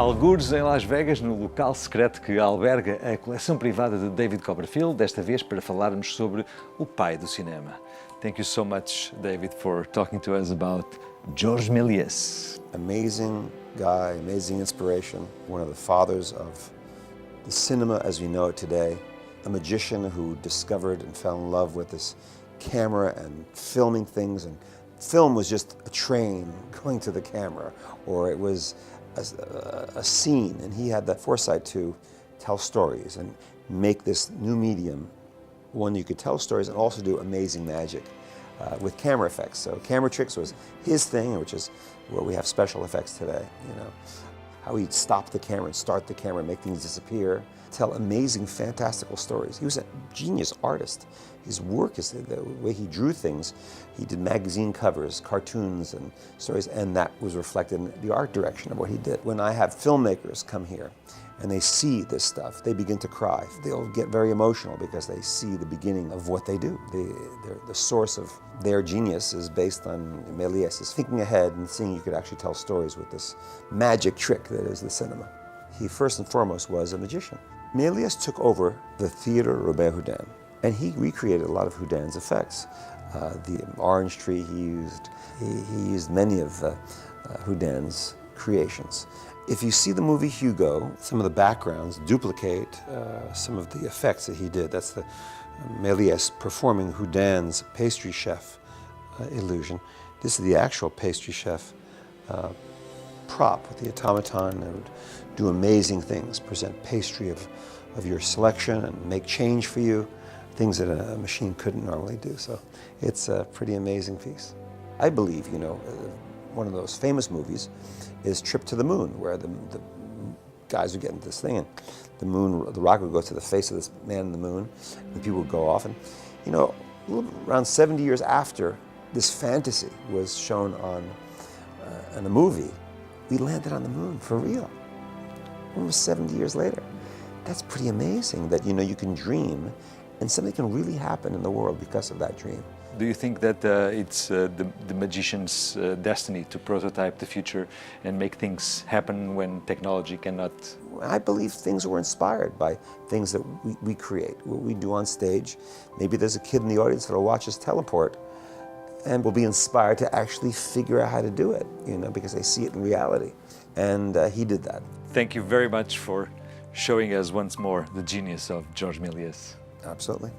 Algures em Las Vegas, no local secreto que alberga a coleção privada de David Copperfield, desta vez para falarmos sobre o pai do cinema. Thank you so much, David, for talking to us about Georges Méliès. Amazing guy, amazing inspiration, one of the fathers of the cinema as we know it today, a magician who discovered and fell in love with this camera and filming things, and film was just a train going to the camera, or it was a scene, and he had that foresight to tell stories and make this new medium one you could tell stories and also do amazing magic with camera effects. So camera tricks was his thing, which is where we have special effects today, you know. How he'd stop the camera and start the camera and make things disappear, tell amazing, fantastical stories. He was a genius artist. His work is the way he drew things. He did magazine covers, cartoons and stories, and that was reflected in the art direction of what he did. When I have filmmakers come here and they see this stuff, they begin to cry. They'll get very emotional because they see the beginning of what they do. The source of their genius is based on Méliès' thinking ahead and seeing you could actually tell stories with this magic trick that is the cinema. He first and foremost was a magician. Méliès took over the theater Robert Houdin, and he recreated a lot of Houdin's effects. The orange tree he used many of Houdin's creations. If you see the movie Hugo, some of the backgrounds duplicate some of the effects that he did. That's the Méliès performing Houdin's pastry chef illusion. This is the actual pastry chef prop with the automaton that would do amazing things, present pastry of your selection and make change for you, things that a machine couldn't normally do. So it's a pretty amazing piece. I believe, you know, one of those famous movies is Trip to the Moon, where the guys would get into this thing and the rocket would go to the face of this man in the moon, and the people would go off. And, you know, around 70 years after this fantasy was shown in a movie, we landed on the moon for real, almost 70 years later. That's pretty amazing that, you know, you can dream and something can really happen in the world because of that dream. Do you think that it's the magician's destiny to prototype the future and make things happen when technology cannot? I believe things were inspired by things that we create, what we do on stage. Maybe there's a kid in the audience that'll watch us teleport and will be inspired to actually figure out how to do it, you know, because they see it in reality. And he did that. Thank you very much for showing us once more the genius of Georges Méliès. Absolutely.